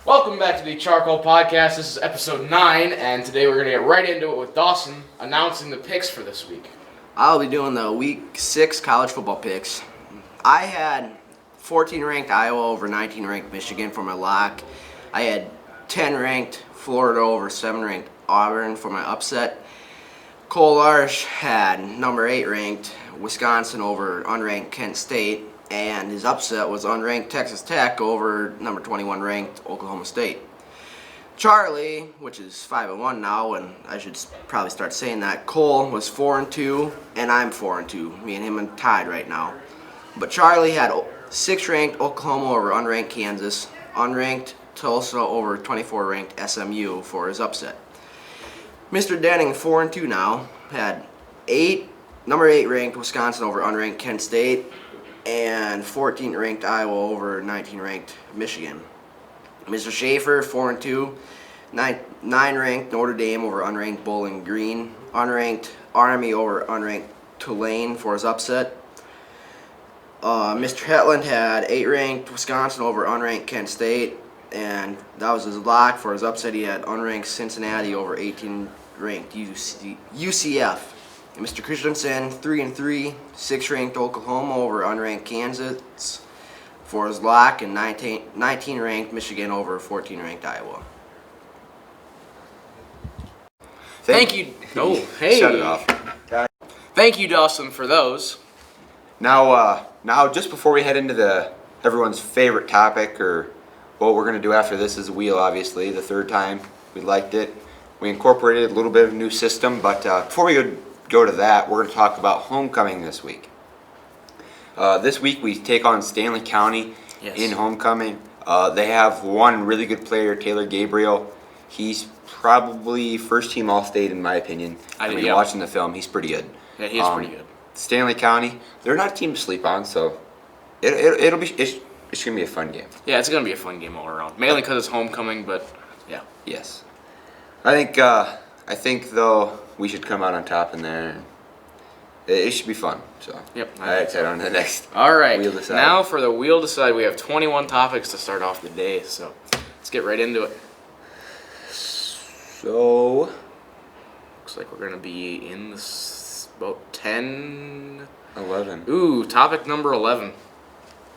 Welcome back to the CharCole Podcast. This is episode 9, and today we're going to get right into it with Dawson announcing the picks for this week. I'll be doing the Week 6 college football picks. I had 14-ranked Iowa over 19-ranked Michigan for my lock. I had 10-ranked Florida over 7-ranked Auburn for my upset. Cole Larsh had number 8-ranked Wisconsin over unranked Kent State, and his upset was unranked Texas Tech over number 21-ranked Oklahoma State. Charlie, which is 5-1 now, and I should probably start saying that, Cole was 4-2, and I'm 4-2. Me and him are tied right now. But Charlie had 6th-ranked Oklahoma over unranked Kansas, unranked Tulsa over 24-ranked SMU for his upset. Mr. Denning, 4-2 now, had number 8-ranked Wisconsin over unranked Kent State, and 14th-ranked Iowa over 19th-ranked Michigan. Mr. Schaefer, 4-2, 9-ranked Notre Dame over unranked Bowling Green, unranked Army over unranked Tulane for his upset. Mr. Hetland had 8-ranked Wisconsin over unranked Kent State, and that was his lock. For his upset, he had unranked Cincinnati over 18th-ranked UCF. And Mr. Christensen, 3-3, 6th-ranked Oklahoma over unranked Kansas for his lock, and 19th-ranked Michigan over 14th-ranked Iowa. Thank you. Oh, hey. Shut it off. Thank you, Dawson, for those. Now, just before we head into everyone's favorite topic, or what we're going to do after this is wheel, obviously, the third time. We liked it. We incorporated a little bit of a new system, but before we go to that, we're going to talk about homecoming this week. This week we take on Stanley County in homecoming. They have one really good player, Taylor Gabriel. He's probably first-team All-State in my opinion. Watching the film, he's pretty good. Yeah, he's pretty good. Stanley County, they're not a team to sleep on, so it's gonna be a fun game. Yeah, it's gonna be a fun game all around. Mainly because it's homecoming, but yeah. Yes, I think though we should come out on top in there. It should be fun. So yep. All right, head on to the next. All right. Wheel Decide. Now for the Wheel Decide, we have 21 topics to start off the day, so let's get right into it. So Looks like we're gonna be in about 10. 11. Ooh, topic number 11.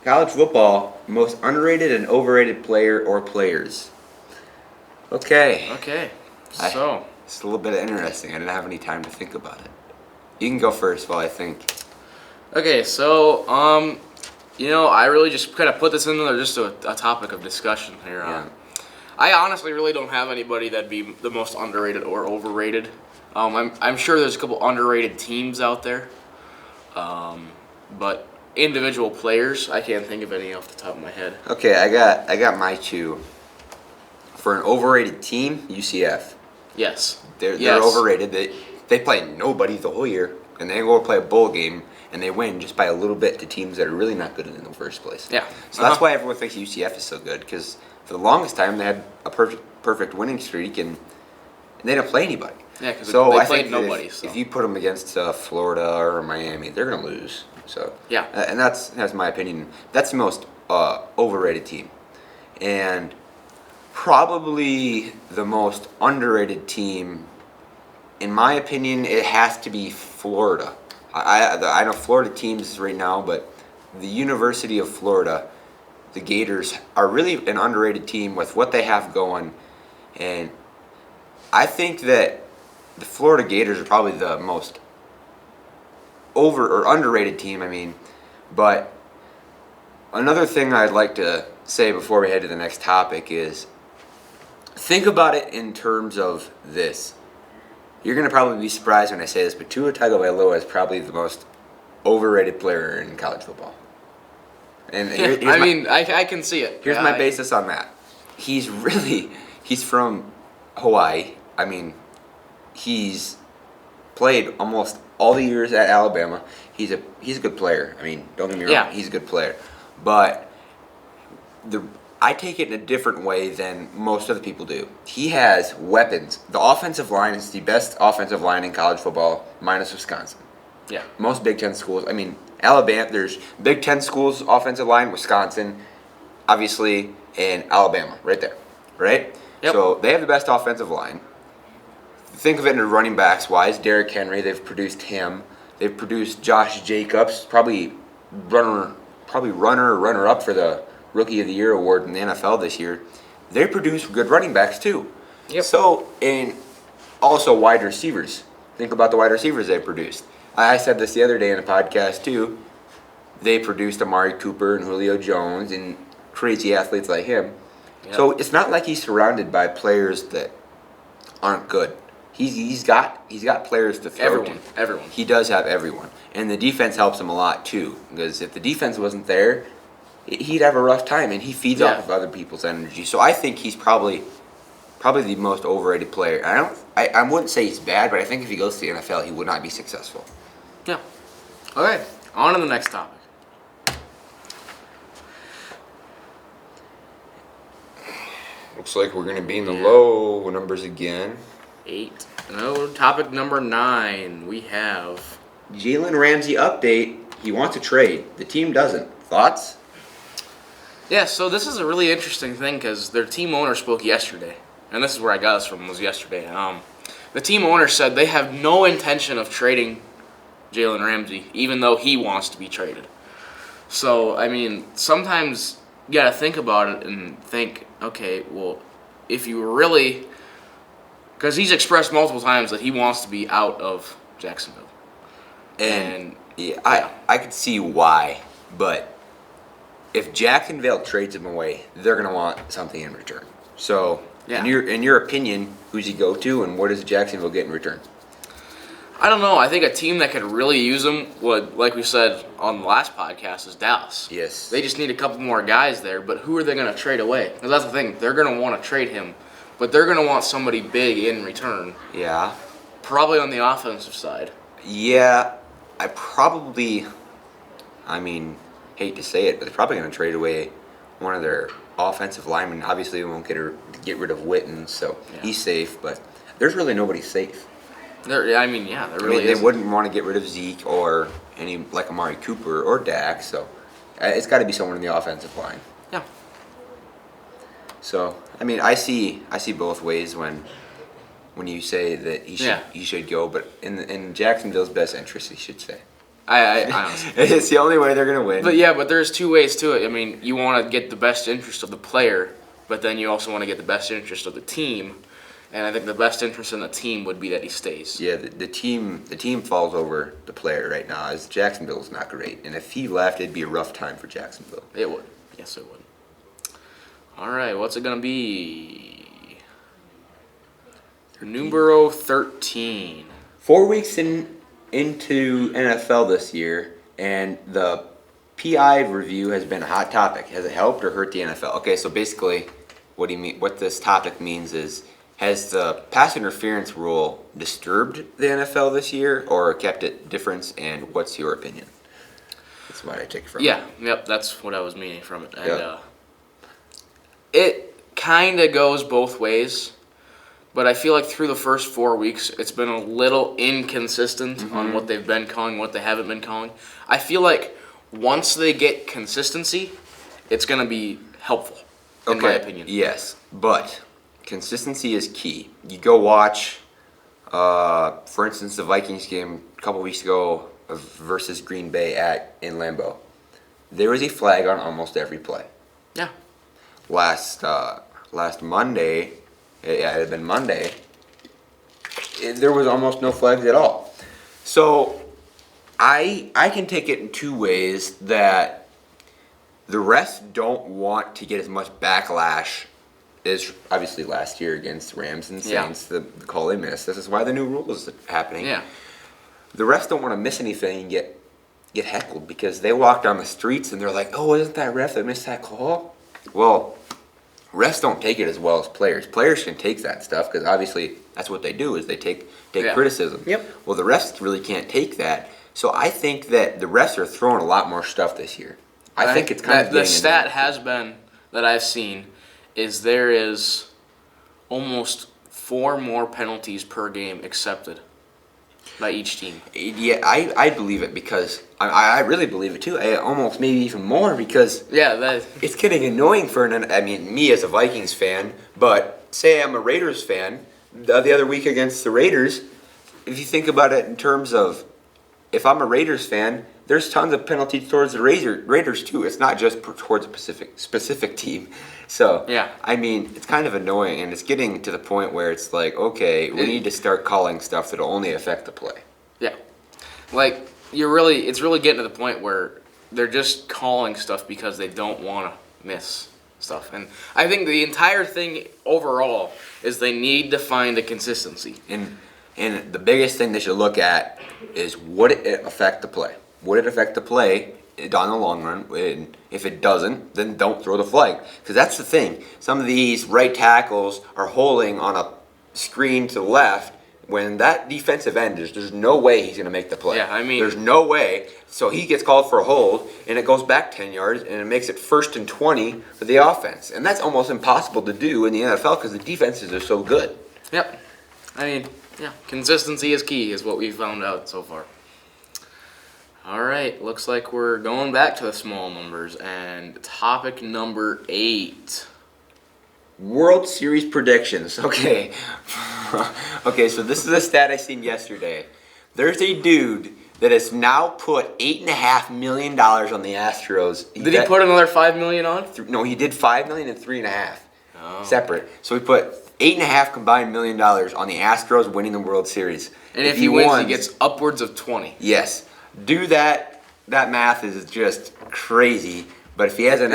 College football, most underrated and overrated player or players. Okay. Okay. So it's a little bit interesting. I didn't have any time to think about it. You can go first while I think. Okay, so I really just kind of put this in there just a topic of discussion here. Yeah. I honestly really don't have anybody that'd be the most underrated or overrated. I'm sure there's a couple underrated teams out there, but individual players, I can't think of any off the top of my head. Okay, I got my two. For an overrated team, UCF. Yes. They're overrated. They play nobody the whole year, and they go play a bowl game, and they win just by a little bit to teams that are really not good in the first place. Yeah. So that's why everyone thinks UCF is so good, because for the longest time they had a perfect winning streak, and they didn't play anybody. Yeah, because they played nobody. If you put them against Florida or Miami, they're going to lose. So yeah, and that's my opinion. That's the most overrated team, and probably the most underrated team. In my opinion, it has to be Florida. I know Florida teams right now, but the University of Florida, the Gators, are really an underrated team with what they have going. And I think that the Florida Gators are probably the most underrated team, But another thing I'd like to say before we head to the next topic is think about it in terms of this. You're going to probably be surprised when I say this, but Tua Tagovailoa is probably the most overrated player in college football. And I can see it. Here's my basis on that. He's from Hawaii. He's played almost all the years at Alabama. He's a good player. Don't get me wrong. Yeah. He's a good player. But I take it in a different way than most other people do. He has weapons. The offensive line is the best offensive line in college football, minus Wisconsin. Yeah. Most Big Ten schools. Alabama, there's Big Ten schools offensive line, Wisconsin, obviously, and Alabama, right there. right? Yep. So they have the best offensive line. Think of it in running backs wise. Derrick Henry, they've produced him. They've produced Josh Jacobs, probably runner or runner up for the Rookie of the Year award in the NFL this year. They produce good running backs too. Yep. So, and also wide receivers. Think about the wide receivers they produced. I said this the other day in a podcast too. They produced Amari Cooper and Julio Jones and crazy athletes like him. Yep. So it's not like he's surrounded by players that aren't good. He's got players to throw to. Everyone. He does have everyone, and the defense helps him a lot too. Because if the defense wasn't there, he'd have a rough time, and he feeds off of other people's energy. So I think he's probably the most overrated player. I wouldn't say he's bad, but I think if he goes to the NFL, he would not be successful. Yeah. Okay. On to the next topic. Looks like we're going to be in the low numbers again. 8. No, topic number 9. We have Jalen Ramsey update. He wants a trade. The team doesn't. Thoughts? Yeah, so this is a really interesting thing because their team owner spoke yesterday, and this is where I got this from, was yesterday. The team owner said they have no intention of trading Jalen Ramsey, even though he wants to be traded. So, I mean, sometimes you got to think about it and think, okay, well, if you really... Because he's expressed multiple times that he wants to be out of Jacksonville. And I could see why, but if Jacksonville trades him away, they're going to want something in return. So, in your opinion, who's he go to, and what does Jacksonville get in return? I don't know. I think a team that could really use him would, like we said on the last podcast, is Dallas. Yes. They just need a couple more guys there, but who are they going to trade away? Because that's the thing. They're going to want to trade him, but they're going to want somebody big in return. Yeah. Probably on the offensive side. Yeah, hate to say it, but they're probably going to trade away one of their offensive linemen. Obviously, they won't get rid of Witten, so he's safe, but there's really nobody safe. There really They isn't. wouldn't want to get rid of Zeke or any like Amari Cooper or Dak, so it's got to be someone in the offensive line. Yeah. So, I see both ways when you say that he should go, but in Jacksonville's best interest, he should stay. I honestly. It's the only way they're going to win. But there's two ways to it. I mean, you want to get the best interest of the player, but then you also want to get the best interest of the team. And I think the best interest in the team would be that he stays. Yeah, the team falls over the player right now, as Jacksonville's not great. And if he left, it'd be a rough time for Jacksonville. It would. Yes, it would. All right, what's it going to be? Numero 13. 4 weeks into NFL this year, and the PI review has been a hot topic. Has it helped or hurt the NFL? Okay, so basically, what this topic means is, has the pass interference rule disturbed the NFL this year or kept it different, and what's your opinion? That's what I take from it. Yep, that's what I was meaning from it. And Yep. it kind of goes both ways, but I feel like through the first 4 weeks, it's been a little inconsistent on what they've been calling, what they haven't been calling. I feel like once they get consistency, it's going to be helpful, in my opinion. Yes, but consistency is key. You go watch, for instance, the Vikings game a couple weeks ago versus Green Bay in Lambeau. There was a flag on almost every play. Yeah. Last Monday, it had been Monday, there was almost no flags at all. So I can take it in two ways, that the refs don't want to get as much backlash as obviously last year against Rams and Saints, the call they missed. This is why the new rule is happening. Yeah. The refs don't want to miss anything and get heckled, because they walk down the streets and they're like, oh, isn't that ref that missed that call? Well, refs don't take it as well as players. Players can take that stuff because obviously that's what they do, is they take criticism. Yep. Well, the refs really can't take that. So I think that the refs are throwing a lot more stuff this year. I think it's kind of the stat has been that I've seen is there is almost 4 more penalties per game accepted. by each team. Yeah, I believe it because I really believe it too. I almost maybe even more because it's getting annoying for me as a Vikings fan, but say I'm a Raiders fan. The other week against the Raiders, if you think about it in terms of if I'm a Raiders fan, there's tons of penalties towards the Raiders too. It's not just towards a specific team. So yeah, it's kind of annoying, and it's getting to the point where it's like, okay, we need to start calling stuff that'll only affect the play. Yeah, like it's really getting to the point where they're just calling stuff because they don't want to miss stuff. And I think the entire thing overall is they need to find a consistency. And the biggest thing they should look at is would it affect the play? Would it affect the play on the long run? And if it doesn't, then don't throw the flag. Because that's the thing. Some of these right tackles are holding on a screen to the left when that defensive end there's no way he's going to make the play. Yeah, there's no way. So he gets called for a hold, and it goes back 10 yards, and it makes it 1st and 20 for the offense. And that's almost impossible to do in the NFL because the defenses are so good. Yep. Consistency is key, is what we've found out so far. All right, looks like we're going back to the small numbers, and topic number 8. World Series predictions. Okay. Okay, so this is a stat I seen yesterday. There's a dude that has now put $8.5 million on the Astros. Did he put another $5 million on? No, he did $5 million and $3.5 separate. So he put $8.5 combined million on the Astros winning the World Series. And if he wins, he gets upwards of 20. Yes. Do that. That math is just crazy. But if he has enough,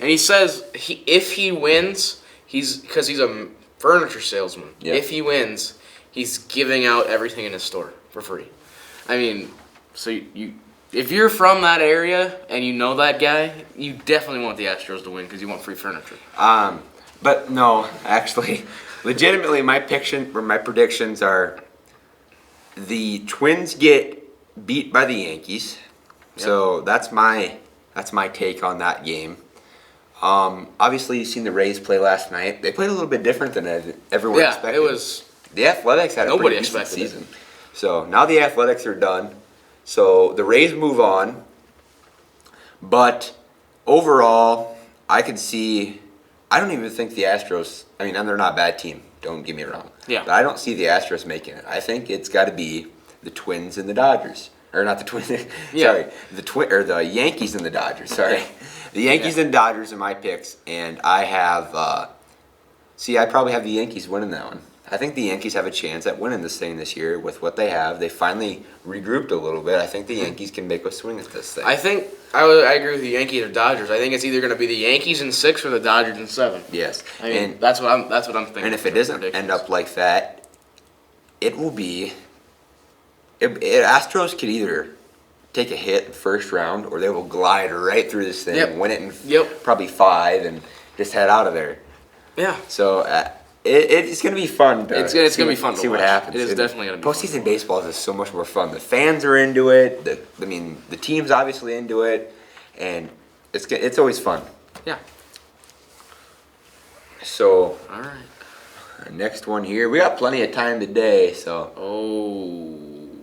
and he says if he wins, because he's a furniture salesman. Yep. If he wins, he's giving out everything in his store for free. So if you're from that area and you know that guy, you definitely want the Astros to win because you want free furniture. But no, actually, legitimately, my predictions are the Twins get beat by the Yankees. Yep. So that's my take on that game. Obviously, you've seen the Rays play last night. They played a little bit different than everyone expected. The Athletics had a pretty decent season. So now the Athletics are done. So the Rays move on. But overall, I don't even think the Astros, and they're not a bad team. Don't get me wrong. Yeah. But I don't see the Astros making it. I think it's got to be the Twins and the Dodgers. Or not the Twins. Yeah. Sorry. The Yankees and the Dodgers. Sorry. Yeah. The Yankees and Dodgers are my picks. And I have, I probably have the Yankees winning that one. I think the Yankees have a chance at winning this thing this year with what they have. They finally regrouped a little bit. I think the Yankees can make a swing at this thing. I think I agree with the Yankees or Dodgers. I think it's either going to be the Yankees in 6 or the Dodgers in 7. Yes, and that's what I'm thinking. And if it doesn't end up like that, it will be. Astros could either take a hit in the first round, or they will glide right through this thing, win it in probably 5, and just head out of there. Yeah. So. It's going to be fun. It's going to be fun to see what happens. It is definitely going to be postseason baseball is so much more fun. The fans are into it. The team's obviously into it, and it's always fun. Yeah. So, all right. Our next one here. We got plenty of time today, so.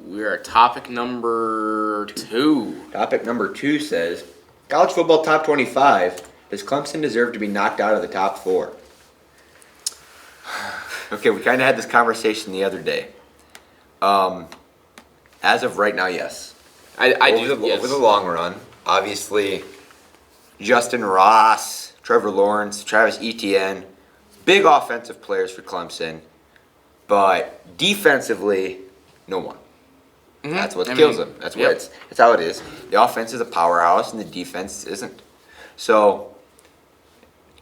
We are at topic number 2. Topic number 2 says, college football top 25. Does Clemson deserve to be knocked out of the top 4? Okay, we kind of had this conversation the other day. As of right now, yes. Over the long run, obviously, Justin Ross, Trevor Lawrence, Travis Etienne, big offensive players for Clemson, but defensively, no one. Mm-hmm. That's what kills them. That's what it's how it is. The offense is a powerhouse, and the defense isn't. So.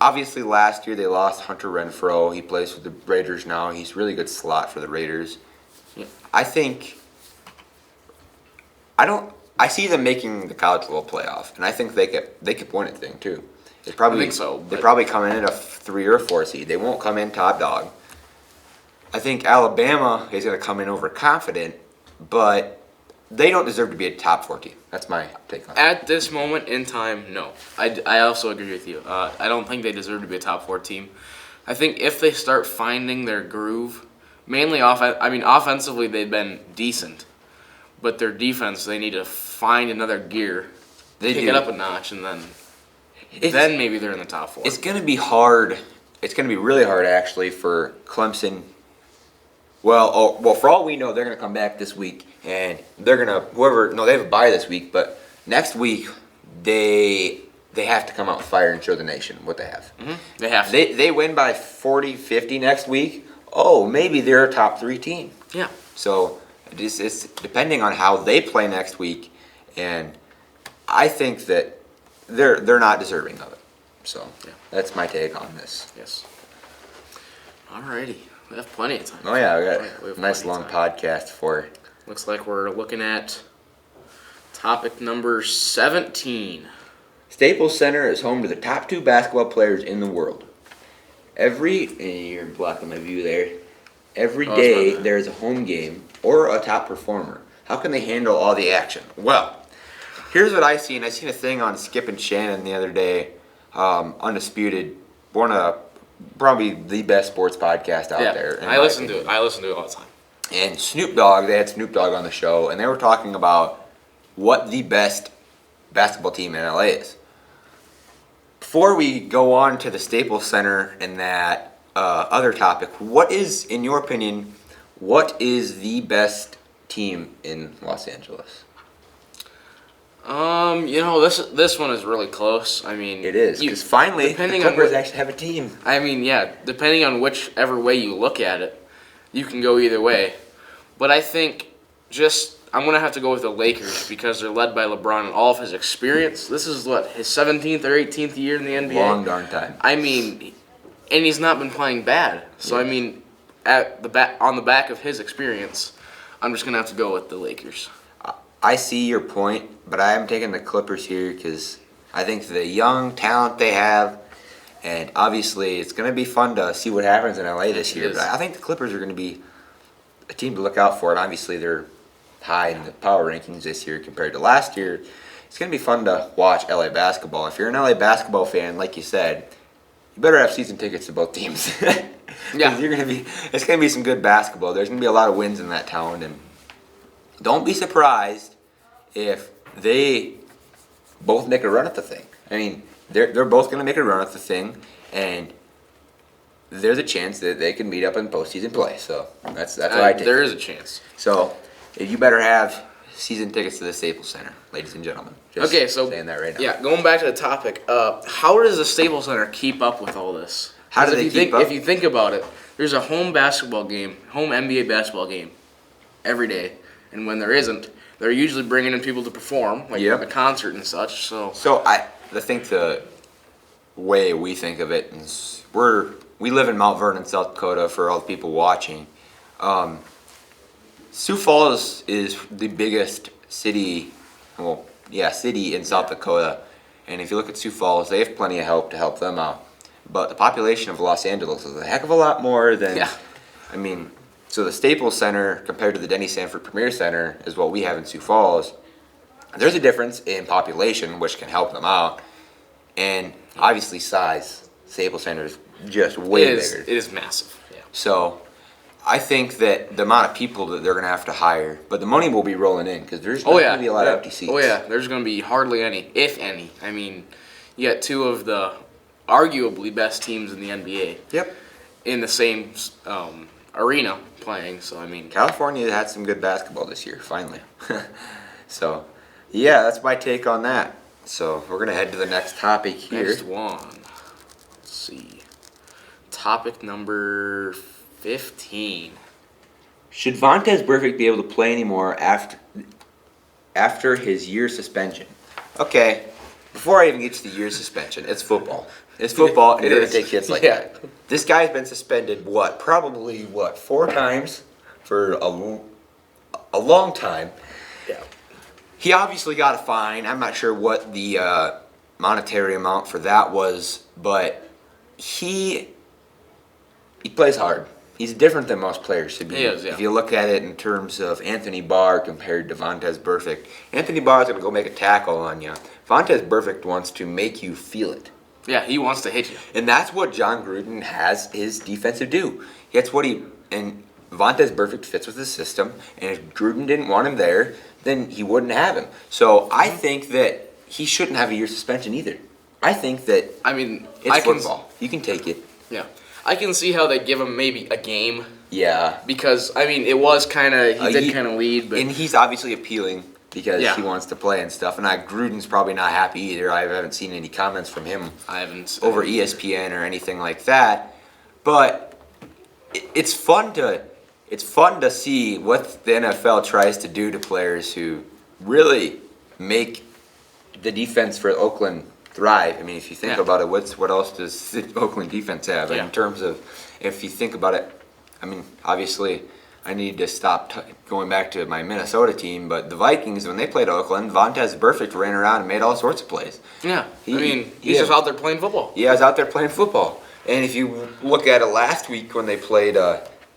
Obviously, last year they lost Hunter Renfrow. He plays for the Raiders now. He's a really good slot for the Raiders. Yeah. I see them making the college football playoff, and I think they could win it thing too. I think so. They probably come in at a 3 or 4 seed. They won't come in top dog. I think Alabama is going to come in overconfident, but they don't deserve to be a top 4 team. That's my take on it. At this moment in time, no. I also agree with you. I don't think they deserve to be a top 4 team. I think if they start finding their groove, Mainly offensively they've been decent, but their defense they need to find another gear, pick it up a notch, and then maybe they're in the top 4. It's going to be hard. It's going to be really hard actually for Clemson. Well, for all we know, they're going to come back this week, and they're going to they have a bye this week, but next week they have to come out with fire and show the nation what they have. Mm-hmm. They have to. They win by 40, 50 next week. Oh, maybe they're a top 3 team. Yeah. So it's depending on how they play next week, and I think that they're not deserving of it. So that's my take on this. Yes. Alrighty. We have plenty of time. Oh yeah, we got a nice long podcast for it. Looks like we're looking at topic number 17. Staples Center is home to the top 2 basketball players in the world. You're blocking my view there. Every day there's a home game or a top performer. How can they handle all the action? Well, here's what I seen. I seen a thing on Skip and Shannon the other day. Undisputed, one of probably the best sports podcast out there. I listen to it. I listen to it all the time. And they had Snoop Dogg on the show, and they were talking about what the best basketball team in LA is. Before we go on to the Staples Center and that other topic, in your opinion, what is the best team in Los Angeles? This one is really close. I mean, it is, because finally the Clippers actually have a team. I mean, yeah, depending on whichever way you look at it, you can go either way. But I think I'm going to have to go with the Lakers because they're led by LeBron and all of his experience. This is, his 17th or 18th year in the NBA? Long darn time. I mean, and he's not been playing bad. So, I mean, on the back of his experience, I'm just going to have to go with the Lakers. I see your point, but I am taking the Clippers here because I think the young talent they have, and obviously it's going to be fun to see what happens in LA this year. But I think the Clippers are going to be a team to look out for, and obviously they're high in the power rankings this year compared to last year. It's going to be fun to watch LA basketball. If you're an LA basketball fan, like you said, you better have season tickets to both teams. Yeah, it's going to be some good basketball. There's going to be a lot of wins in that town, and don't be surprised if they both make a run at the thing. I mean, they're both going to make a run at the thing, and there's a chance that they can meet up in postseason play. So that's what I take. There is a chance. So you better have season tickets to the Staples Center, ladies and gentlemen. Just saying that right now. Yeah, going back to the topic, how does the Staples Center keep up with all this? How do they keep up? If you think about it, there's a home NBA basketball game every day, and when there isn't, they're usually bringing in people to perform, like a concert and such. So I think the way we think of it is we live in Mount Vernon, South Dakota. For all the people watching, Sioux Falls is the biggest city. City in South Dakota. And if you look at Sioux Falls, they have plenty of help to help them out. But the population of Los Angeles is a heck of a lot more than. Yeah. I mean, so the Staples Center compared to the Denny Sanford Premier Center is what we have in Sioux Falls. There's a difference in population, which can help them out, and obviously size. Staples Center is just way bigger. It is massive. Yeah. So I think that the amount of people that they're going to have to hire, but the money will be rolling in because there's not going to be a lot of empty seats. Oh yeah, there's going to be hardly any, if any. I mean, you got two of the arguably best teams in the NBA. Yep. In the same arena playing, so I mean, California had some good basketball this year, finally. So, yeah, that's my take on that. So we're gonna head to the next topic here. Next one. Let's see. Topic number 15. Should Vontaze Burfict be able to play anymore after his year suspension? Okay, before I even get to the year suspension, it's football. It's football, and you're gonna take hits like that. This guy's been suspended, probably 4 times for a long time. Yeah. He obviously got a fine. I'm not sure what the monetary amount for that was, but he plays hard. He's different than most players should be. He is, yeah. If you look at it in terms of Anthony Barr compared to Vontaze Burfict, Anthony Barr is going to go make a tackle on you. Vontaze Burfict wants to make you feel it. Yeah, he wants to hit you. And that's what John Gruden has his defensive do. That's what and Vontez Burfict fits with his system, and if Gruden didn't want him there, then he wouldn't have him. So I think that he shouldn't have a year suspension either. I think that it's football. You can take it. Yeah. I can see how they give him maybe a game. Yeah. Because, it was kind of, he did kind of lead. But and he's obviously appealing because he wants to play and stuff. And Gruden's probably not happy either. I haven't seen any comments from him over ESPN or anything like that. But it's fun to see what the NFL tries to do to players who really make the defense for Oakland thrive. I mean, if you think about it, what else does the Oakland defense have in terms of? If you think about it, obviously, I need to stop going back to my Minnesota team, but the Vikings, when they played Oakland, Vontez Burfict ran around and made all sorts of plays. Yeah, he's just out there playing football. Yeah, he's out there playing football. And if you look at it last week when they played,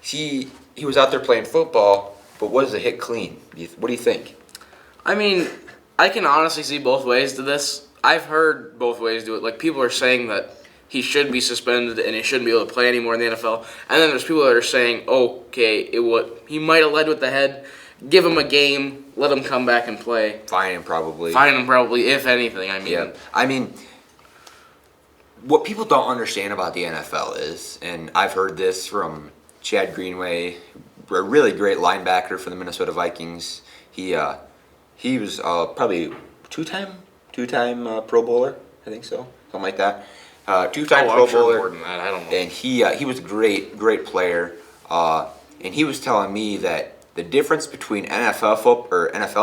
he was out there playing football, but was a hit clean? What do you think? I can honestly see both ways to this. I've heard both ways do it. Like, people are saying that he should be suspended and he shouldn't be able to play anymore in the NFL. And then there's people that are saying, okay, he might have led with the head. Give him a game. Let him come back and play. Fine him probably, if anything. Yeah. What people don't understand about the NFL is, and I've heard this from Chad Greenway, a really great linebacker for the Minnesota Vikings. He was probably two-time Pro Bowler, I think so, something like that. Two-time Pro Bowler. More than that. I don't know. And he was a great player. And he was telling me that the difference between NFL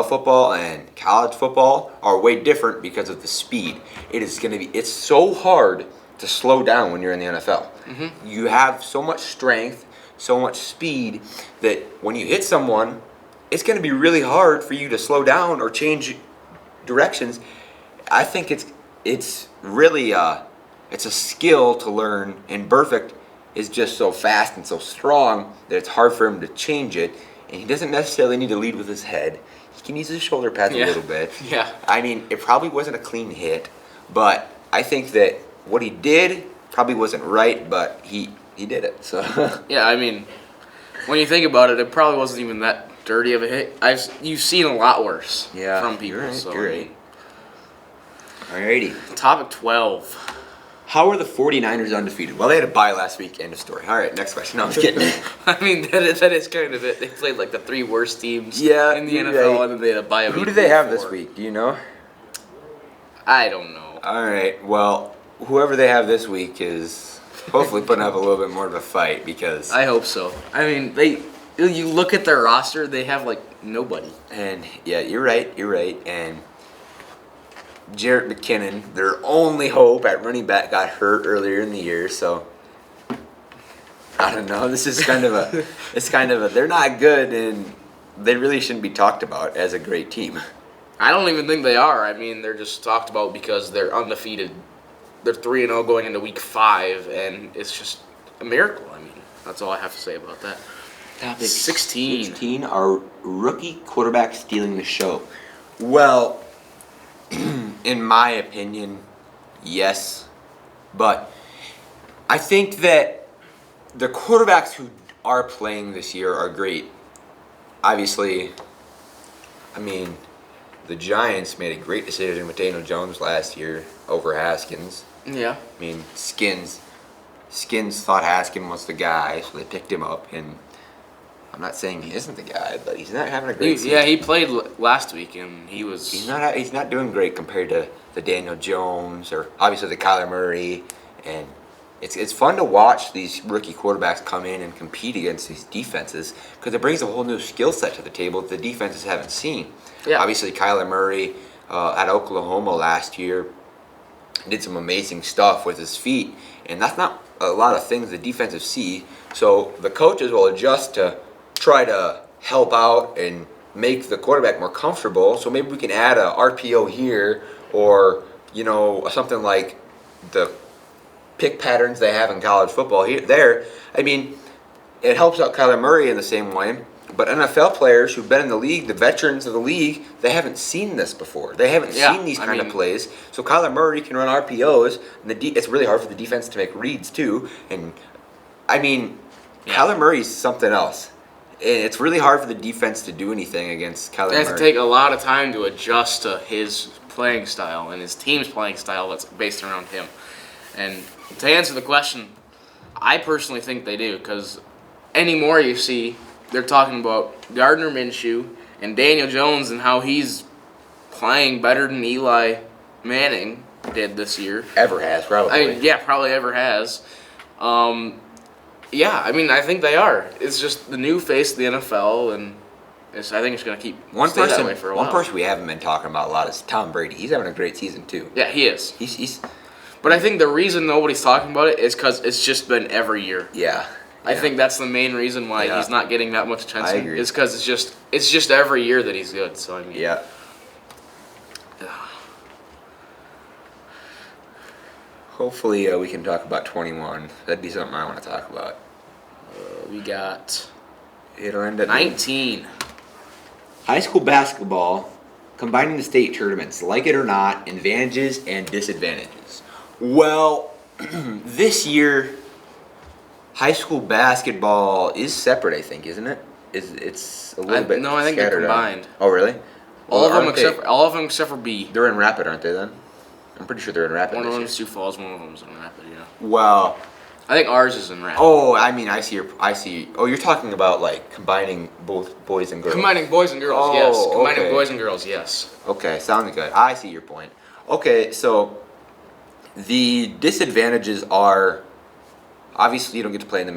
football and college football are way different because of the speed. It's so hard to slow down when you're in the NFL. Mm-hmm. You have so much strength, so much speed that when you hit someone, it's going to be really hard for you to slow down or change directions. I think it's really it's a skill to learn, and Burfict is just so fast and so strong that it's hard for him to change it. And he doesn't necessarily need to lead with his head. He can use his shoulder pads a little bit. Yeah. It probably wasn't a clean hit, but I think that what he did probably wasn't right, but he did it. So. Yeah, when you think about it, it probably wasn't even that dirty of a hit. You've seen a lot worse from people. You're right. Alrighty. Topic 12. How are the 49ers undefeated? Well, they had a bye last week. End of story. All right, next question. No, I'm just kidding. That is kind of it. They played like the three worst teams in the NFL, and then they had a bye week. Who do they have this week? Do you know? I don't know. All right. Well, whoever they have this week is hopefully putting up a little bit more of a fight because... I hope so. You look at their roster, they have like nobody. And yeah, you're right. And Jarrett McKinnon, their only hope at running back, got hurt earlier in the year, so I don't know. This is kind of a they're not good, and they really shouldn't be talked about as a great team. I don't even think they are. They're just talked about because they're undefeated. They're 3-0 going into week 5, and it's just a miracle. That's all I have to say about that. Topic 16. 16 are rookie quarterbacks stealing the show. Well, in my opinion, yes. But I think that the quarterbacks who are playing this year are great. Obviously, the Giants made a great decision with Daniel Jones last year over Haskins. Yeah. Skins thought Haskins was the guy, so they picked him up. And I'm not saying he isn't the guy, but he's not having a great season. Yeah, he played last week, and he was... He's not doing great compared to the Daniel Jones or obviously the Kyler Murray. And it's fun to watch these rookie quarterbacks come in and compete against these defenses because it brings a whole new skill set to the table that the defenses haven't seen. Yeah. Obviously, Kyler Murray at Oklahoma last year did some amazing stuff with his feet, and that's not a lot of things the defenses see. So the coaches will adjust to try to help out and make the quarterback more comfortable. So maybe we can add a RPO here or, something like the pick patterns they have in college football there. It helps out Kyler Murray in the same way. But NFL players who've been in the league, the veterans of the league, they haven't seen this before. They haven't seen these kind of plays. So Kyler Murray can run RPOs, and it's really hard for the defense to make reads too. And Kyler Murray's something else. it's really hard for the defense to do anything against Kyler It has Murray. to take a lot of time to adjust to his playing style and his team's playing style that's based around him. And to answer the question, I personally think they do, because anymore you see, they're talking about Gardner Minshew and Daniel Jones and how he's playing better than Eli Manning did this year. Ever has, probably. Probably ever has. I think they are. It's just the new face of the NFL, and I think it's going to keep stay that way for a while. One person we haven't been talking about a lot is Tom Brady. He's having a great season too. Yeah, he is. He's But I think the reason nobody's talking about it is because it's just been every year. yeah. I think that's the main reason why Yeah. he's not getting that much attention. I agree. Is because it's just every year that he's good. So I mean, Yeah. Hopefully we can talk about 21. That'd be something I want to talk about. We got It'll end at 19. High school basketball, combining the state tournaments, like it or not, advantages and disadvantages. Well, this year, high school basketball is separate, I think, isn't it? It's a little bit. No, I think they're scattered out. combined. Oh, really? All of them Aren't except for B. They're in Rapid, aren't they? Then I'm pretty sure they're in Rapid. One of this them's Sioux Falls, one of them's in Rapid. Yeah. year. Well, I think ours is in Rapid. oh, I mean, I see. Oh, you're talking about like combining both boys and girls. Combining boys and girls, Oh, yes. Combining okay. boys and girls, yes. Okay, sounds good. I see your point. Okay, so the disadvantages are obviously you don't get to play in the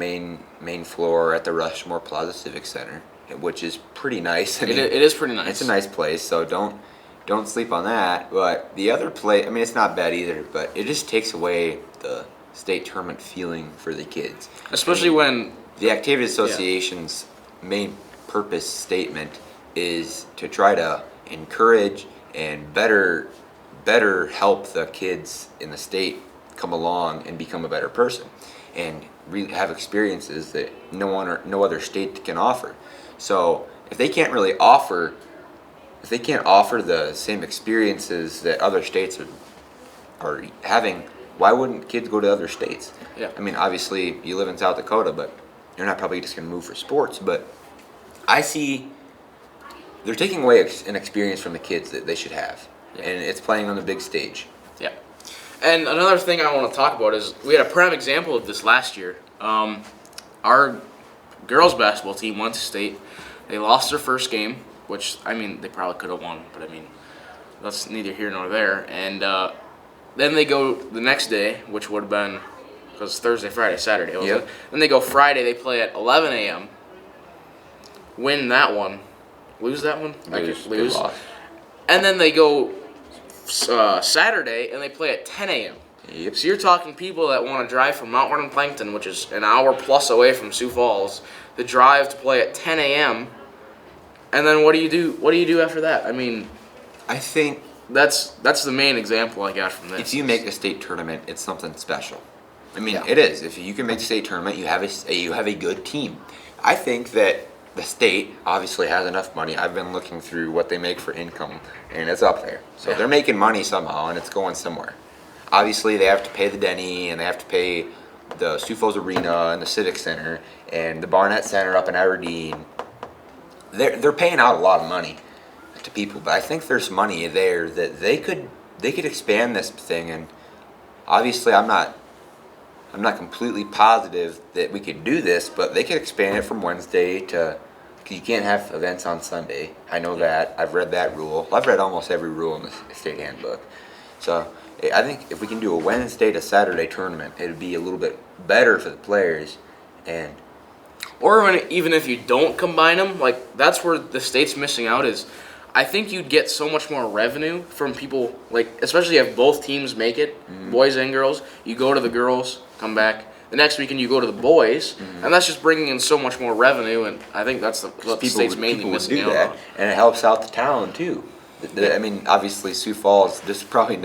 main floor at the Rushmore Plaza Civic Center, which is pretty nice. I mean, It is pretty nice. it's a nice place, so don't sleep on that. But the other place, I mean, it's not bad either, but it just takes away the state tournament feeling for the kids. Especially when The Activity Association's main purpose statement is to try to encourage and better help the kids in the state come along and become a better person and have experiences that no other state can offer. So if they can't offer the same experiences that other states are having, why wouldn't kids go to other states? Yeah. I mean, obviously you live in South Dakota, but you're not probably just going to move for sports. But I see they're taking away an experience from the kids that they should have, and it's playing on the big stage. Yeah. And another thing I want to talk about is we had a prime example of this last year. Our girls basketball team went to state. They lost their first game, which, I mean, they probably could have won, but I mean, that's neither here nor there. And then they go the next day, which would have been, because Thursday, Friday, Saturday, wasn't it? Then they go Friday, they play at 11 a.m., win that one, lose that one? Lose. And then they go Saturday, and they play at 10 a.m. Yep. So you're talking people that want to drive from Mount Vernon Plankton, which is an hour plus away from Sioux Falls, to drive to play at 10 a.m., and then what do you do? What do you do after that? I mean, I think that's the main example I got from this. if you make the state tournament, it's something special. I mean, Yeah. it is. If you can make the state tournament, you have a good team. I think that the state obviously has enough money. I've been looking through what they make for income, and it's up there. So Yeah. they're making money somehow, and it's going somewhere. Obviously, they have to pay the Denny, and they have to pay the Sioux Falls Arena and the Civic Center and the Barnett Center up in Aberdeen. They're paying out a lot of money to people, but I think there's money there that they could expand this thing. And obviously, I'm not completely positive that we could do this, but they could expand it from Wednesday to, because you can't have events on Sunday. I know that. I've read that rule. I've read almost every rule in the state handbook. So I think if we can do a Wednesday to Saturday tournament, it would be a little bit better for the players. And Or even if you don't combine them, like that's where the state's missing out is. I think you'd get so much more revenue from people, like especially if both teams make it, boys and girls. You go to the girls, come back. The next weekend you go to the boys, and that's just bringing in so much more revenue. And I think that's what the state's mainly missing out on. And it helps out the town too. I mean, obviously Sioux Falls just probably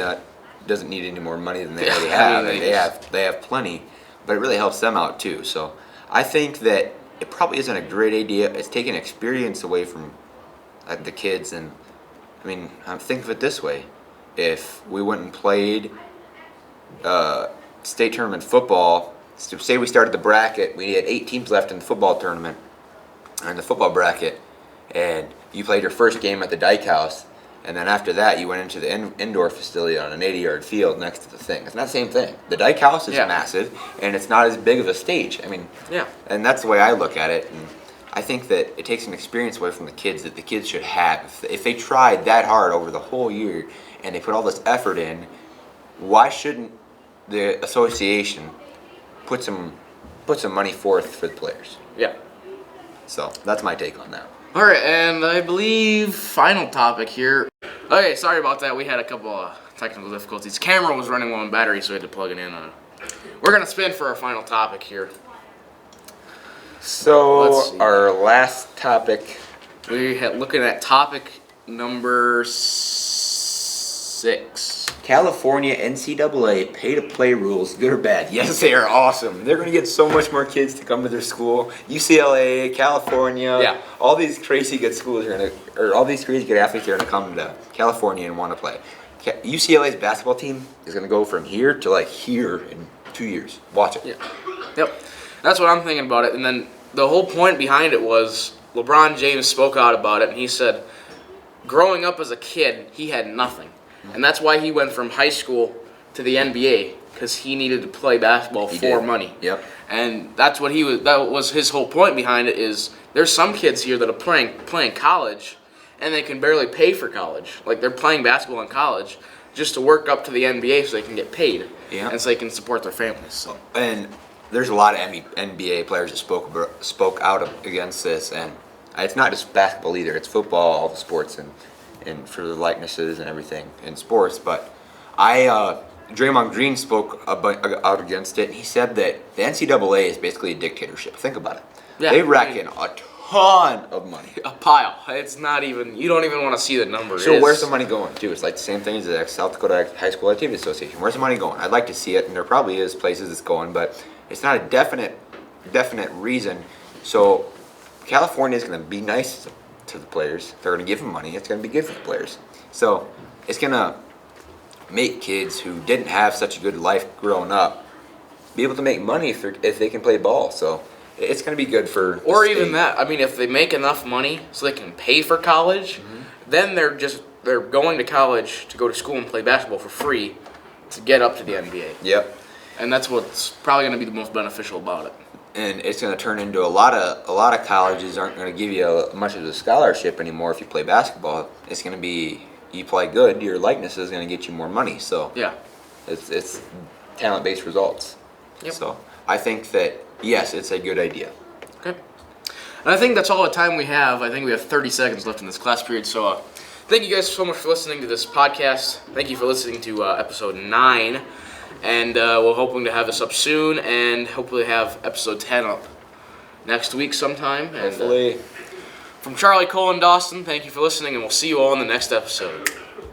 doesn't need any more money than they already have. I mean, they have plenty, but it really helps them out too. So I think that it probably isn't a great idea. It's taking experience away from the kids. And I mean, think of it this way: if we went and played state tournament football, say we started the bracket, we had 8 teams left in the football tournament. or in the football bracket, and you played your first game at the Dyke House, and then after that you went into the indoor facility on an 80-yard field next to the thing. It's not the same thing. The Dyke House is massive, and it's not as big of a stage. I mean, and that's the way I look at it. And I think that it takes an experience away from the kids that the kids should have. If they tried that hard over the whole year and they put all this effort in, why shouldn't the association put some money forth for the players? Yeah. So that's my take on that. All right, and I believe final topic here. Okay, sorry about that. We had a couple of technical difficulties. Camera was running low on battery, so we had to plug it in. We're gonna spin for our final topic here. So our last topic, looking at topic number 6. California NCAA pay-to-play rules, good or bad? Yes, they are awesome. They're going to get so much more kids to come to their school. UCLA, California, all these crazy good schools are going to, or all these crazy good athletes are going to come to California and want to play. UCLA's basketball team is going to go from here to like here in 2 years. Watch it. Yeah. Yep. That's what I'm thinking about it. And then the whole point behind it was LeBron James spoke out about it, and he said, growing up as a kid, he had nothing. And that's why he went from high school to the NBA, because he needed to play basketball for money. Yep. And that was his whole point behind it is there's some kids here that are playing college and they can barely pay for college. Like they're playing basketball in college just to work up to the NBA so they can get paid. Yeah. And so they can support their families. So. And there's a lot of NBA players that spoke out against this, and it's not just basketball either. It's football, all the sports, and for the likenesses and everything in sports. But Draymond Green spoke out against it, and he said that the NCAA is basically a dictatorship. Think about it. Yeah, they rack in a ton of money. A pile. It's not even, you don't even want to see the number. So where's the money going to? It's like the same thing as the South Dakota High School Activity Association. Where's the money going? I'd like to see it, and there probably is places it's going, but it's not a definite reason. So California is going to be nice to the players. They're going to give them money. It's going to be good for the players. So it's going to make kids who didn't have such a good life growing up be able to make money if they can play ball. So it's going to be good for or even that. I mean, if they make enough money so they can pay for college, then they're going to college to go to school and play basketball for free to get up to the NBA. Yep. And that's what's probably going to be the most beneficial about it. And it's going to turn into a lot of colleges aren't going to give you much of a scholarship anymore if you play basketball. It's going to be you play good, your likeness is going to get you more money. So yeah, it's talent-based results. Yep. So I think that yes, it's a good idea. Okay. And I think that's all the time we have. I think we have 30 seconds left in this class period. So thank you guys so much for listening to this podcast. Thank you for listening to episode 9. And we're hoping to have this up soon, and hopefully have episode 10 up next week sometime. Hopefully. And, from CharCole and Dawson, thank you for listening, and we'll see you all in the next episode.